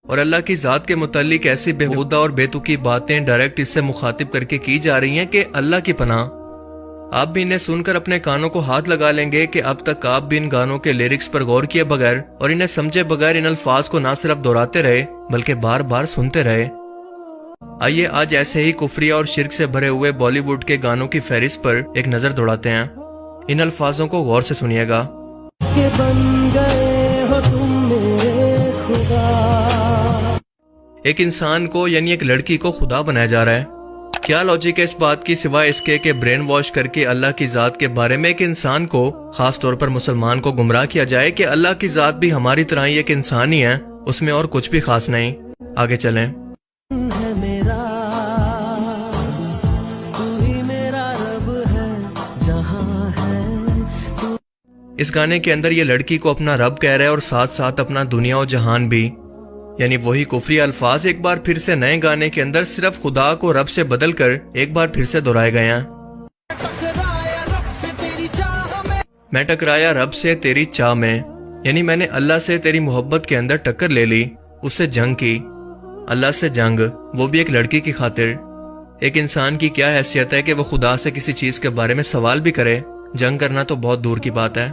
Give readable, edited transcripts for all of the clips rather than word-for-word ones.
اور اللہ کی ذات کے متعلق ایسی بےہودہ اور بےتکی باتیں ڈائریکٹ اس سے مخاطب کر کے کی جا رہی ہیں کہ اللہ کی پناہ۔ آپ بھی انہیں سن کر اپنے کانوں کو ہاتھ لگا لیں گے کہ اب تک آپ بھی ان گانوں کے لیرکس پر غور کیے بغیر اور انہیں سمجھے بغیر ان الفاظ کو نہ صرف دہراتے رہے بلکہ بار بار سنتے رہے۔ آئیے آج ایسے ہی کفریہ اور شرک سے بھرے ہوئے بالی ووڈ کے گانوں کی فہرست پر ایک نظر دوڑاتے ہیں۔ ان الفاظوں کو غور سے سنیے گا۔ کہ بن گئے ہو تم میرے خدا۔ ایک انسان کو یعنی ایک لڑکی کو خدا بنایا جا رہا ہے۔ کیا لاجک ہے اس بات کی سوائے اس کے کہ برین واش کر کے اللہ کی ذات کے بارے میں ایک انسان کو، خاص طور پر مسلمان کو گمراہ کیا جائے کہ اللہ کی ذات بھی ہماری طرح ہی ایک انسان ہی ہے، اس میں اور کچھ بھی خاص نہیں۔ آگے چلیں۔ اس گانے کے اندر یہ لڑکی کو اپنا رب کہہ رہا ہے اور ساتھ ساتھ اپنا دنیا و جہان بھی، یعنی وہی کفری الفاظ ایک بار پھر سے نئے گانے کے اندر صرف خدا کو رب سے بدل کر ایک بار پھر سے دہرائے گئے ہیں۔ میں ٹکرایا رب سے تیری چاہ میں، یعنی میں نے اللہ سے تیری محبت کے اندر ٹکر لے لی، اس سے جنگ کی۔ اللہ سے جنگ، وہ بھی ایک لڑکی کی خاطر۔ ایک انسان کی کیا حیثیت ہے کہ وہ خدا سے کسی چیز کے بارے میں سوال بھی کرے؟ جنگ کرنا تو بہت دور کی بات ہے۔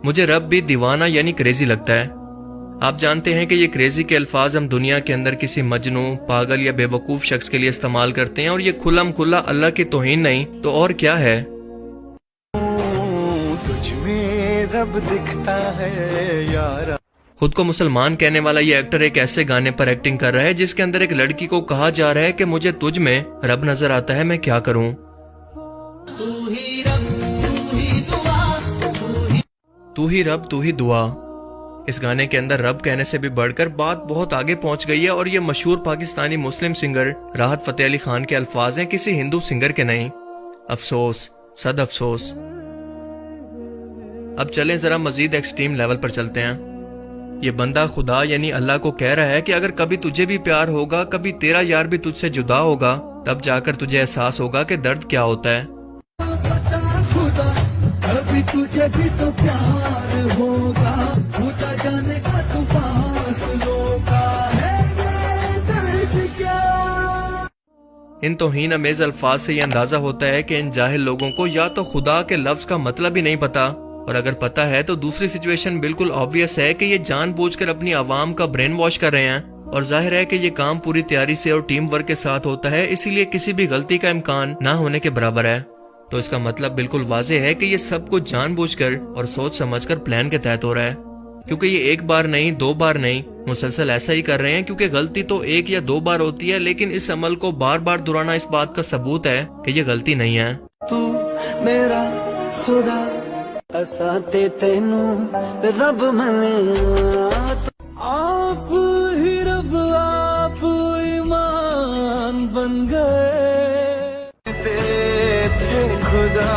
مجھے رب بھی دیوانہ یعنی کریزی لگتا ہے۔ آپ جانتے ہیں کہ یہ کریزی کے الفاظ ہم دنیا کے اندر کسی مجنوں، پاگل یا بے وقوف شخص کے لیے استعمال کرتے ہیں، اور یہ کھلم کھلا اللہ کی توہین نہیں تو اور کیا ہے۔ تجھ میں رب دکھتا ہے یارا۔ خود کو مسلمان کہنے والا یہ ایکٹر ایک ایسے گانے پر ایکٹنگ کر رہا ہے جس کے اندر ایک لڑکی کو کہا جا رہا ہے کہ مجھے تجھ میں رب نظر آتا ہے، میں کیا کروں۔ تو ہی رب تو ہی دعا۔ اس گانے کے اندر رب کہنے سے بھی بڑھ کر بات بہت آگے پہنچ گئی ہے، اور یہ مشہور پاکستانی مسلم سنگر راحت فتح علی خان کے الفاظ ہیں، کسی ہندو سنگر کے نہیں۔ افسوس، صد افسوس۔ اب چلیں ذرا مزید ایکسٹریم لیول پر چلتے ہیں۔ یہ بندہ خدا یعنی اللہ کو کہہ رہا ہے کہ اگر کبھی تجھے بھی پیار ہوگا، کبھی تیرا یار بھی تجھ سے جدا ہوگا، تب جا کر تجھے احساس ہوگا کہ درد کیا ہوتا ہے۔ کبھی تجھے بھی تو پیار ہوگا، خدا جانے کا تو فاصلوں کا ہے یہ درد کیا۔ ان توہین امیز الفاظ سے یہ اندازہ ہوتا ہے کہ ان جاہل لوگوں کو یا تو خدا کے لفظ کا مطلب ہی نہیں پتا، اور اگر پتا ہے تو دوسری سچویشن بالکل آبویس ہے کہ یہ جان بوجھ کر اپنی عوام کا برین واش کر رہے ہیں، اور ظاہر ہے کہ یہ کام پوری تیاری سے اور ٹیم ورک کے ساتھ ہوتا ہے، اسی لیے کسی بھی غلطی کا امکان نہ ہونے کے برابر ہے۔ تو اس کا مطلب بالکل واضح ہے کہ یہ سب کچھ جان بوجھ کر اور سوچ سمجھ کر پلان کے تحت ہو رہا ہے، کیونکہ یہ ایک بار نہیں، دو بار نہیں، مسلسل ایسا ہی کر رہے ہیں، کیونکہ غلطی تو ایک یا دو بار ہوتی ہے، لیکن اس عمل کو بار بار دہرانا اس بات کا ثبوت ہے کہ یہ غلطی نہیں ہے۔ تو میرا خدا اساتے تینوں رب منیا، آپ ہی رب آپ ایمان بن گئے، تیرے تھے خدا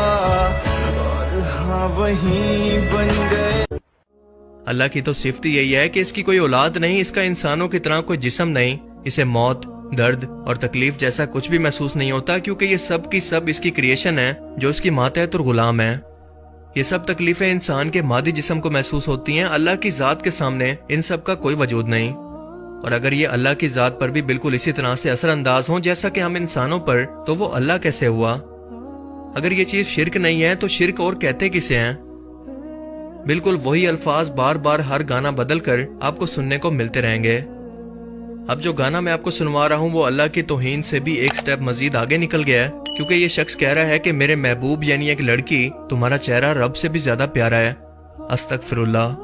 اور ہاں وہیں بن گئے۔ اللہ کی تو صفت یہی ہے کہ اس کی کوئی اولاد نہیں، اس کا انسانوں کی طرح کوئی جسم نہیں، اسے موت، درد اور تکلیف جیسا کچھ بھی محسوس نہیں ہوتا، کیونکہ یہ سب کی سب اس کی کریشن ہے جو اس کی ماتحت اور غلام ہے۔ یہ سب تکلیفیں انسان کے مادی جسم کو محسوس ہوتی ہیں، اللہ کی ذات کے سامنے ان سب کا کوئی وجود نہیں۔ اور اگر یہ اللہ کی ذات پر بھی بالکل اسی طرح سے اثر انداز ہوں جیسا کہ ہم انسانوں پر، تو وہ اللہ کیسے ہوا؟ اگر یہ چیز شرک نہیں ہے تو شرک اور کہتے کسے ہیں؟ بالکل وہی الفاظ بار بار ہر گانا بدل کر آپ کو سننے کو ملتے رہیں گے۔ اب جو گانا میں آپ کو سنوا رہا ہوں وہ اللہ کی توہین سے بھی ایک سٹیپ مزید آگے نکل گیا ہے، کیونکہ یہ شخص کہہ رہا ہے کہ میرے محبوب یعنی ایک لڑکی، تمہارا چہرہ رب سے بھی زیادہ پیارا ہے۔ استغفر اللہ۔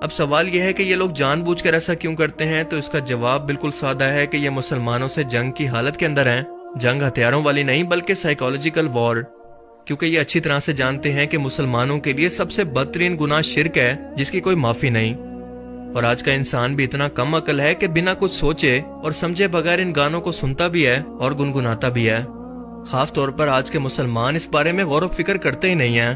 اب سوال یہ ہے کہ یہ لوگ جان بوجھ کر ایسا کیوں کرتے ہیں؟ تو اس کا جواب بالکل سادہ ہے کہ یہ مسلمانوں سے جنگ کی حالت کے اندر ہیں، جنگ ہتھیاروں والی نہیں بلکہ سائیکالوجیکل وار، کیونکہ یہ اچھی طرح سے جانتے ہیں کہ مسلمانوں کے لیے سب سے بدترین گناہ شرک ہے جس کی کوئی معافی نہیں۔ اور آج کا انسان بھی اتنا کم عقل ہے کہ بنا کچھ سوچے اور سمجھے بغیر ان گانوں کو سنتا بھی ہے اور گنگناتا بھی ہے۔ خاص طور پر آج کے مسلمان اس بارے میں غور و فکر کرتے ہی نہیں ہیں۔